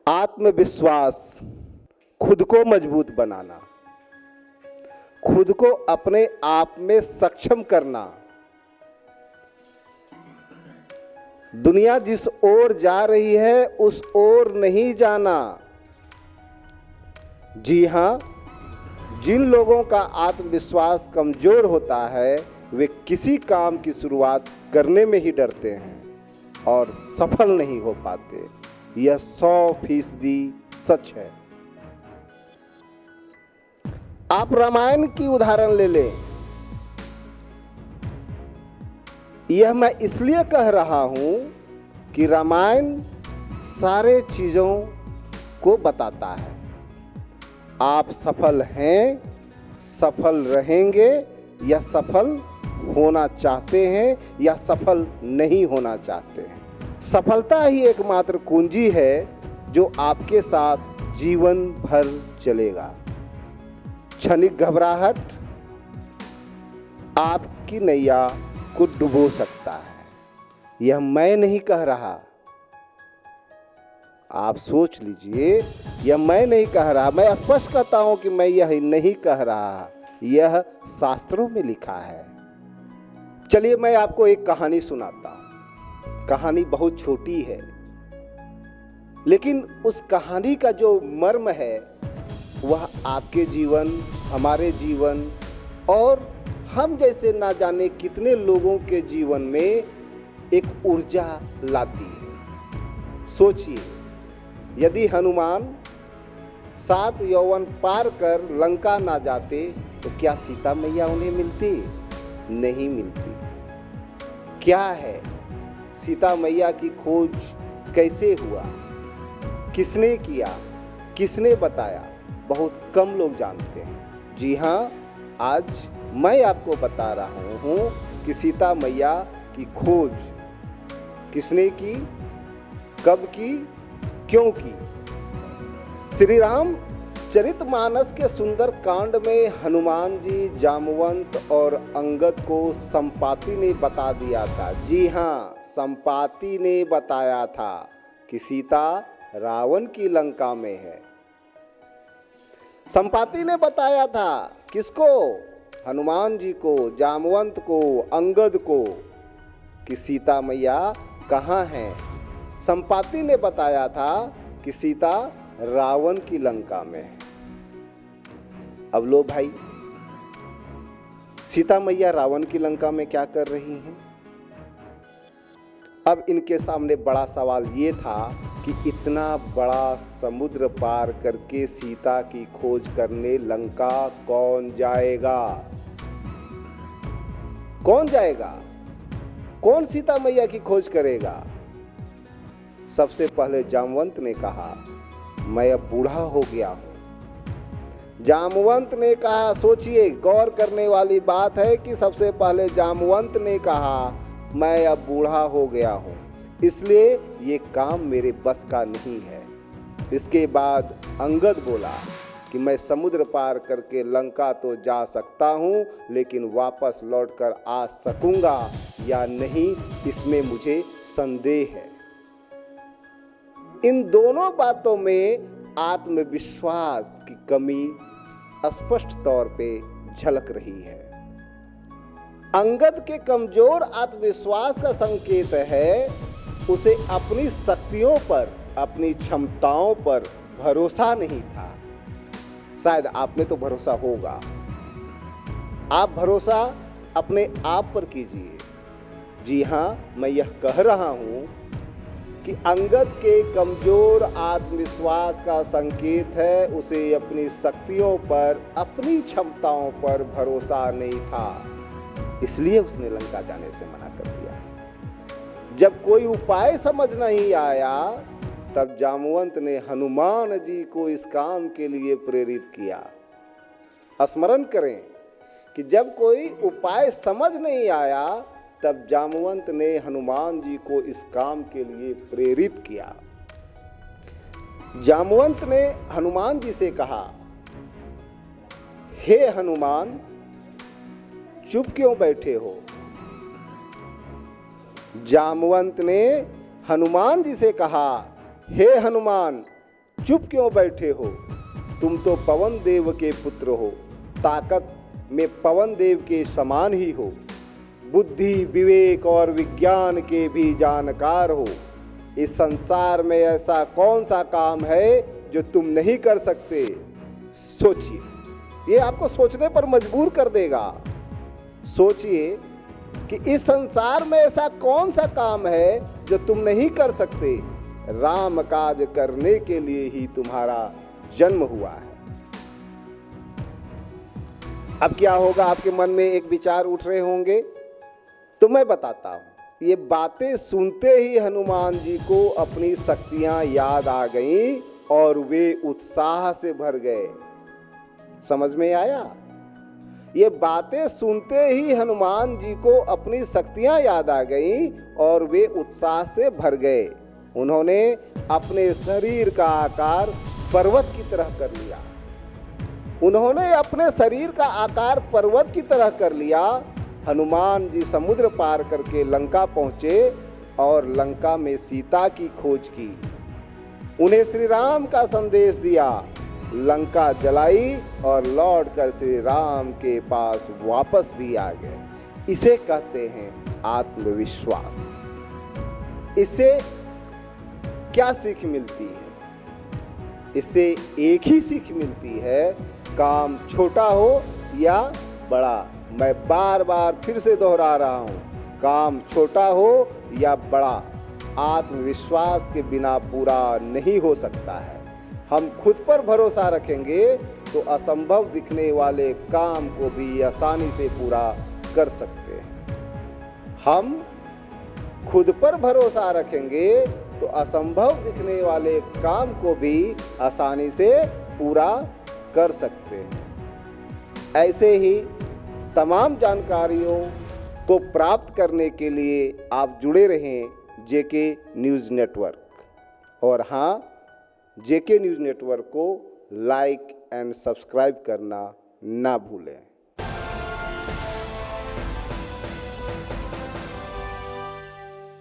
आत्मविश्वास, खुद को मजबूत बनाना, खुद को अपने आप में सक्षम करना। दुनिया जिस ओर जा रही है उस ओर नहीं जाना। जी हां, जिन लोगों का आत्मविश्वास कमजोर होता है वे किसी काम की शुरुआत करने में ही डरते हैं और सफल नहीं हो पाते। यह 100% सच है। आप रामायण की उदाहरण ले लें। यह मैं इसलिए कह रहा हूं कि रामायण सारे चीजों को बताता है। आप सफल हैं, सफल रहेंगे या सफल होना चाहते हैं या सफल नहीं होना चाहते हैं। सफलता ही एकमात्र कुंजी है जो आपके साथ जीवन भर चलेगा। क्षणिक घबराहट आपकी नैया को डुबो सकता है। यह मैं नहीं कह रहा, आप सोच लीजिए। यह मैं नहीं कह रहा, मैं स्पष्ट कहता हूं कि मैं यह नहीं कह रहा, यह शास्त्रों में लिखा है। चलिए मैं आपको एक कहानी सुनाता हूं। कहानी बहुत छोटी है, लेकिन उस कहानी का जो मर्म है वह आपके जीवन, हमारे जीवन और हम जैसे ना जाने कितने लोगों के जीवन में एक ऊर्जा लाती है। सोचिए, यदि हनुमान 7 यौवन पार कर लंका ना जाते तो क्या सीता मैया उन्हें मिलती? नहीं मिलती। क्या है सीता मैया की खोज? कैसे हुआ? किसने किया? किसने बताया? बहुत कम लोग जानते हैं। जी हाँ, आज मैं आपको बता रहा हूँ कि सीता मैया की खोज किसने की, कब की, क्यों की। श्री राम चरितमानस के सुंदर कांड में हनुमान जी, जामवंत और अंगद को संपाति ने बता दिया था। जी हाँ, संपाति ने बताया था कि सीता रावण की लंका में है। संपाति ने बताया था किसको? हनुमान जी को, जामवंत को, अंगद को कि सीता मैया कहाँ है। संपाति ने बताया था कि सीता रावण की लंका में है। अब लो भाई, सीता मैया रावण की लंका में क्या कर रही हैं? अब इनके सामने बड़ा सवाल ये था कि इतना बड़ा समुद्र पार करके सीता की खोज करने लंका कौन जाएगा? कौन जाएगा? कौन सीता मैया की खोज करेगा? सबसे पहले जामवंत ने कहा, मैं अब बूढ़ा हो गया हूं। जामवंत ने कहा, सोचिए, गौर करने वाली बात है कि सबसे पहले जामवंत ने कहा, मैं अब बूढ़ा हो गया हूं, इसलिए ये काम मेरे बस का नहीं है। इसके बाद अंगद बोला कि मैं समुद्र पार करके लंका तो जा सकता हूं, लेकिन वापस लौटकर आ सकूंगा या नहीं, इसमें मुझे संदेह है। इन दोनों बातों में आत्मविश्वास की कमी स्पष्ट तौर पे झलक रही है। अंगद के कमजोर आत्मविश्वास का संकेत है उसे अपनी शक्तियों पर, अपनी क्षमताओं पर भरोसा नहीं था। शायद आप में तो भरोसा होगा। आप भरोसा अपने आप पर कीजिए। जी हाँ, मैं यह कह रहा हूं कि अंगद के कमजोर आत्मविश्वास का संकेत है उसे अपनी शक्तियों पर, अपनी क्षमताओं पर भरोसा नहीं था, इसलिए उसने लंका जाने से मना कर दिया। जब कोई उपाय समझ नहीं आया तब जामवंत ने हनुमान जी को इस काम के लिए प्रेरित किया। स्मरण करें कि जब कोई उपाय समझ नहीं आया तब जामवंत ने हनुमान जी को इस काम के लिए प्रेरित किया। जामवंत ने हनुमान जी से कहा, हे हनुमान, चुप क्यों बैठे हो? जामवंत ने हनुमान जी से कहा, हे हनुमान, चुप क्यों बैठे हो? तुम तो पवन देव के पुत्र हो, ताकत में पवन देव के समान ही हो, बुद्धि विवेक और विज्ञान के भी जानकार हो। इस संसार में ऐसा कौन सा काम है जो तुम नहीं कर सकते? सोचिए, ये आपको सोचने पर मजबूर कर देगा। सोचिए कि इस संसार में ऐसा कौन सा काम है जो तुम नहीं कर सकते। राम काज करने के लिए ही तुम्हारा जन्म हुआ है। अब क्या होगा? आपके मन में एक विचार उठ रहे होंगे, तो मैं बताता हूं। ये बातें सुनते ही हनुमान जी को अपनी शक्तियां याद आ गईं और वे उत्साह से भर गए। समझ में आया? ये बातें सुनते ही हनुमान जी को अपनी शक्तियां याद आ गईं और वे उत्साह से भर गए। उन्होंने अपने शरीर का आकार पर्वत की तरह कर लिया। उन्होंने अपने शरीर का आकार पर्वत की तरह कर लिया। हनुमान जी समुद्र पार करके लंका पहुंचे और लंका में सीता की खोज की। उन्हें श्री राम का संदेश दिया, लंका जलाई और लौटकर श्री राम के पास वापस भी आ गए। इसे कहते हैं आत्मविश्वास। इससे क्या सीख मिलती है? इससे एक ही सीख मिलती है, काम छोटा हो या बड़ा। मैं बार बार फिर से दोहरा रहा हूं, काम छोटा हो या बड़ा, आत्मविश्वास के बिना पूरा नहीं हो सकता है। हम खुद पर भरोसा रखेंगे तो असंभव दिखने वाले काम को भी आसानी से पूरा कर सकते हैं। हम खुद पर भरोसा रखेंगे तो असंभव दिखने वाले काम को भी आसानी से पूरा कर सकते हैं। ऐसे ही तमाम जानकारियों को प्राप्त करने के लिए आप जुड़े रहें जेके न्यूज़ नेटवर्क। और हाँ, जेके न्यूज़ नेटवर्क को लाइक एंड सब्सक्राइब करना ना भूलें।